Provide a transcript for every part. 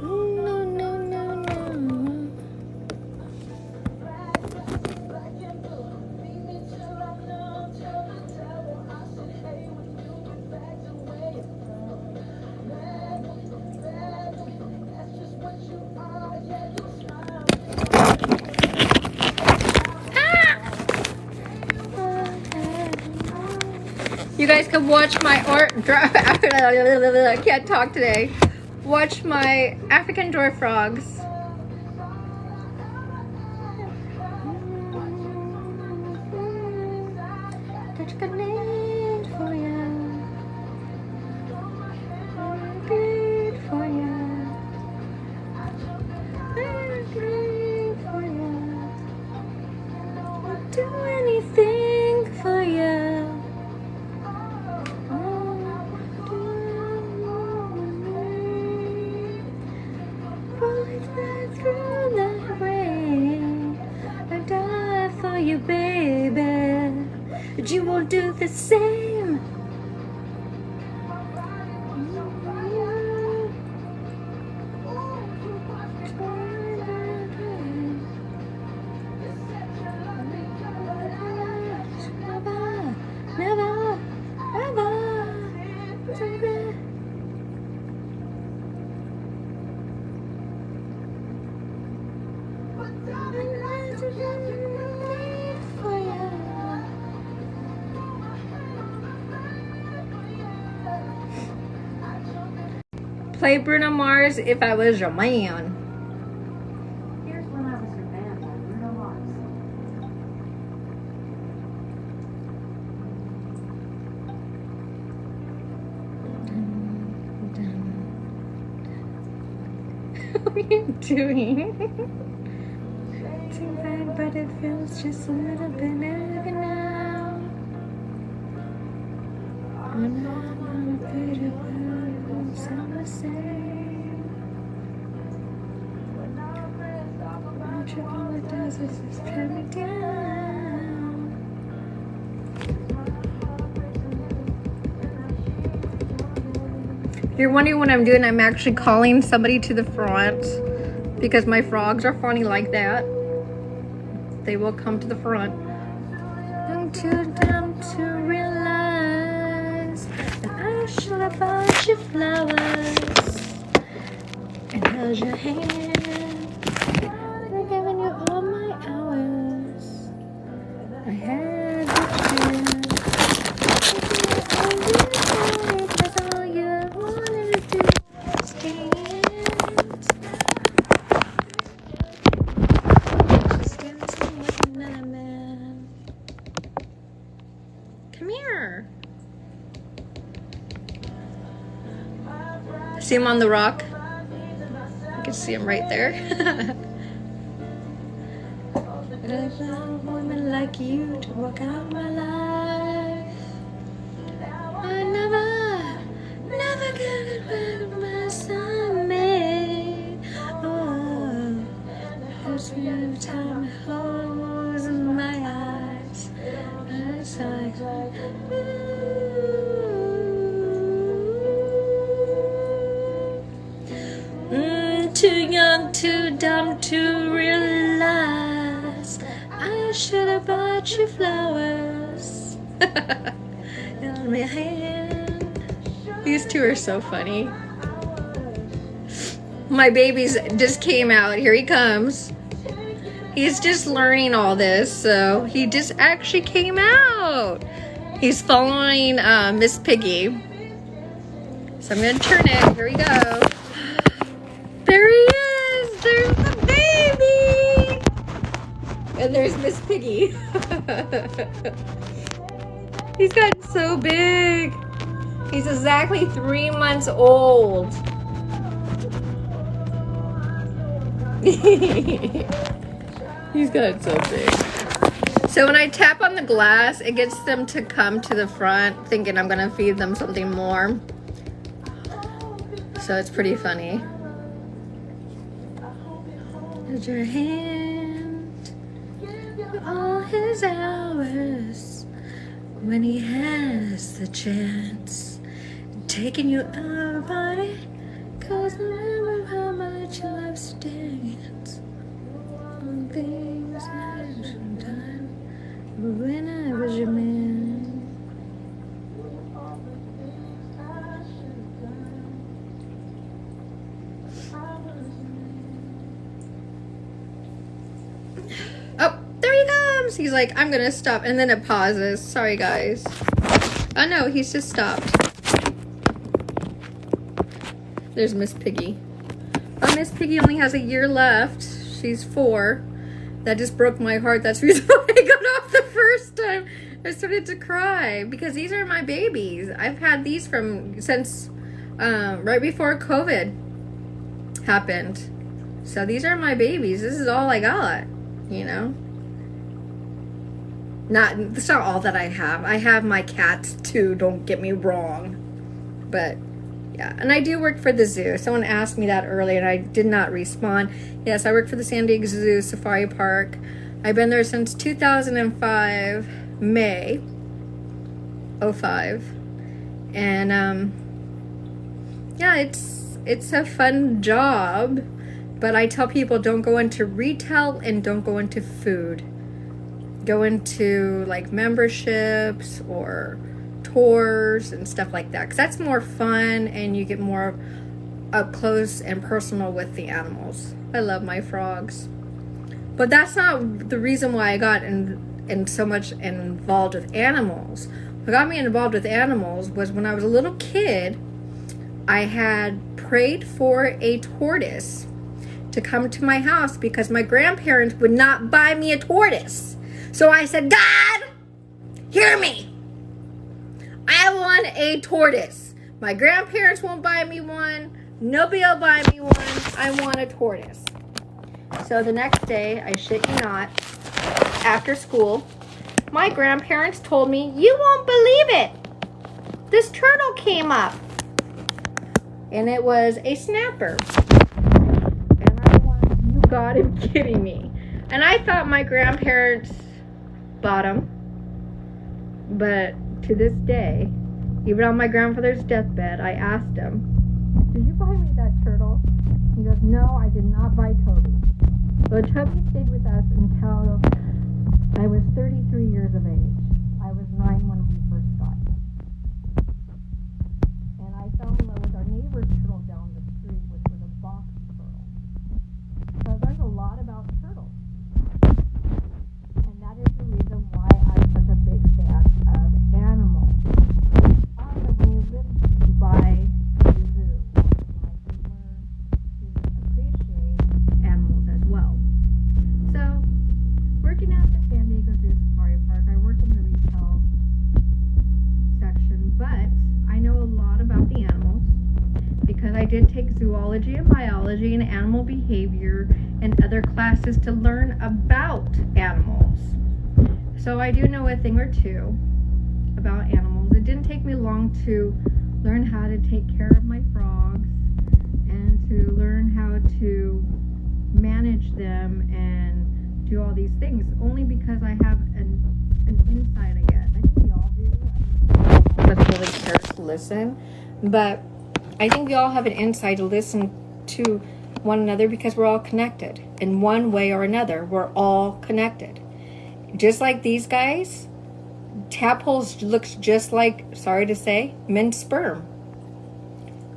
No, no, no, no. You guys can watch my I can't talk today. Watch my African dwarf frogs. Do anything for you. Through the rain, I die for you, baby. But you won't do the same. Never, ever. Play Bruno Mars if I was your man. Here's When I Was Your Man by Bruno Mars. What are you doing? Too bad, but it feels just a little bit arrogant now. And I'm not afraid of what sound the same. I'm tripping with does is just cut me down. If you're wondering what I'm doing, I'm actually calling somebody to the front because my frogs are funny like that. They will come to the front. I'm too dumb to realize that I should have bought you flowers and held your hand. I've given you all my hours. I had the chance. That's all you wanted to do. Come here. See him on the rock? You can see him right there. I love women like you to walk out my life. I never get back my Sunday. Oh, there's no time it holds in my eyes. It's like, too young, too dumb to realize I should have bought you flowers. In my hand. These two are so funny. My baby's just came out. Here he comes. He's just learning all this, so he just actually came out. He's following Miss Piggy. So I'm gonna turn it. Here we go. There he is. There's the baby. And there's Miss Piggy. He's gotten so big. He's exactly 3 months old. He's gotten so big. So when I tap on the glass, it gets them to come to the front, thinking I'm gonna feed them something more. So it's pretty funny. Hold your hand, all his hours. when he has the chance, taking you out, buddy, 'cause I remember how much you love to dance on things I sometime when I was your man. Oh, there he comes. He's like, I'm gonna stop, and then it pauses. Sorry, guys. Oh no, he's just stopped. There's Miss Piggy. Oh, Miss Piggy only has a year left. She's 4. That just broke my heart. That's the reason why I got off the first time. I started to cry because these are my babies. I've had these since right before COVID happened. So these are my babies. This is all I got, you know. It's not all that I have. I have my cats too, don't get me wrong. But yeah, and I do work for the zoo. Someone asked me that earlier and I did not respond. Yes, I work for the San Diego Zoo Safari Park. I've been there since 2005, May 05. And yeah, it's a fun job, but I tell people don't go into retail and don't go into food. Go into like memberships or tours and stuff like that, because that's more fun and you get more up close and personal with the animals. I love my frogs, but that's not the reason why I got in so much involved with animals. What got me involved with animals was when I was a little kid. I had prayed for a tortoise to come to my house because my grandparents would not buy me a tortoise. So I said, God, hear me. I want a tortoise. My grandparents won't buy me one. Nobody will buy me one. I want a tortoise. So the next day, I shit you not, after school, my grandparents told me, you won't believe it. This turtle came up. And it was a snapper. And I went, you gotta be kidding me. And I thought my grandparents bought him. But to this day, even on my grandfather's deathbed, I asked him, did you buy me that turtle? He goes, no, I did not buy Toby. So Toby stayed with us until I was 33 years of age. I was 9 when we first got him. And I fell in love with our neighbor's turtle down the street, which was a box turtle. So I learned a lot about turtles. And that is the reason why I'm such a big fan of animals. Also, when you live by the zoo, you learn to appreciate animals as well. So, working at the San Diego Zoo Safari Park, I work in the retail section, but I know a lot about the animals because I did take zoology and biology and animal behavior and other classes to learn about animals. So I do know a thing or two about animals. It didn't take me long to learn how to take care of my frogs and to learn how to manage them and do all these things, only because I have an insight, I guess. I think we all do. That's really cares to listen, but I think we all have an insight to listen to one another because we're all connected in one way or another. We're all connected. Just like these guys, tadpoles looks just like, sorry to say, men's sperm.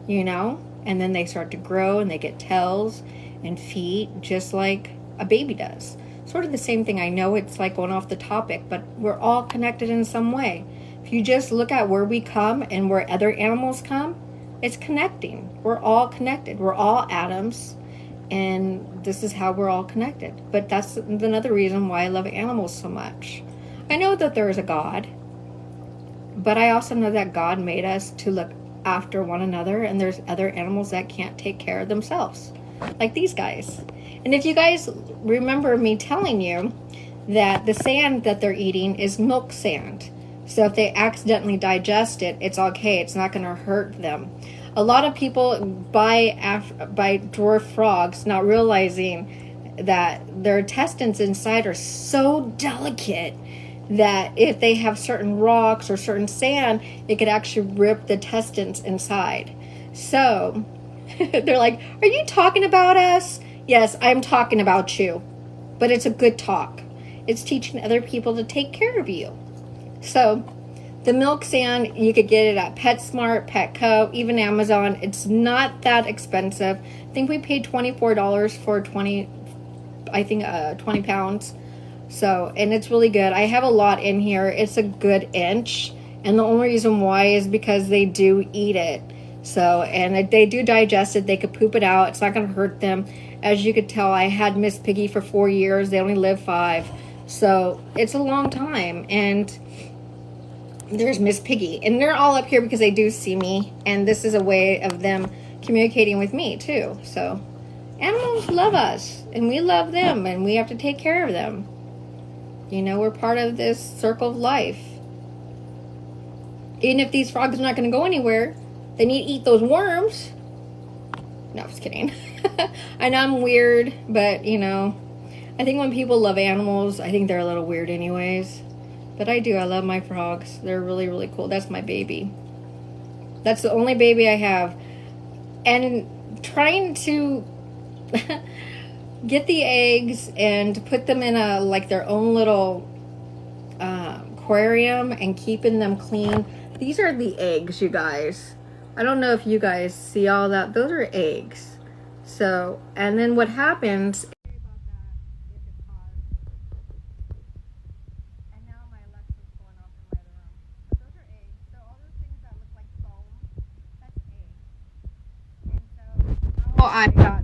You know? And then they start to grow and they get tails and feet just like a baby does. Sort of the same thing. I know it's like going off the topic, but we're all connected in some way. If you just look at where we come and where other animals come, it's connecting. We're all connected. We're all atoms. And this is how we're all connected. But that's another reason why I love animals so much. I know that there is a God, but I also know that God made us to look after one another, and there's other animals that can't take care of themselves, like these guys. And if you guys remember me telling you that the sand that they're eating is milk sand, so if they accidentally digest it, it's okay. It's not going to hurt them. A lot of people buy dwarf frogs, not realizing that their intestines inside are so delicate that if they have certain rocks or certain sand, it could actually rip the intestines inside. So they're like, are you talking about us? Yes, I'm talking about you. But it's a good talk. It's teaching other people to take care of you. So the milk sand, you could get it at PetSmart, Petco, even Amazon. It's not that expensive. I think we paid $24 for 20 pounds. So, and it's really good. I have a lot in here. It's a good inch. And the only reason why is because they do eat it. So, and they do digest it. They could poop it out. It's not going to hurt them. As you could tell, I had Miss Piggy for 4 years. They only live 5. So, it's a long time. And there's Miss Piggy. And they're all up here because they do see me. And this is a way of them communicating with me, too. So, animals love us. And we love them. And we have to take care of them. You know, we're part of this circle of life. Even if these frogs are not going to go anywhere, they need to eat those worms. No, I'm just kidding. I know I'm weird, but, you know, I think when people love animals, I think they're a little weird anyways. But I do. I love my frogs. They're really, really cool. That's my baby. That's the only baby I have. And trying to get the eggs and put them in a, like, their own little aquarium and keeping them clean. These are the eggs, you guys. I don't know if you guys see all that. Those are eggs. So, and then what happens... And now my Alexa's going off in my other room. But those are eggs. So all those things that look like foam, that's eggs. And so... Oh, I got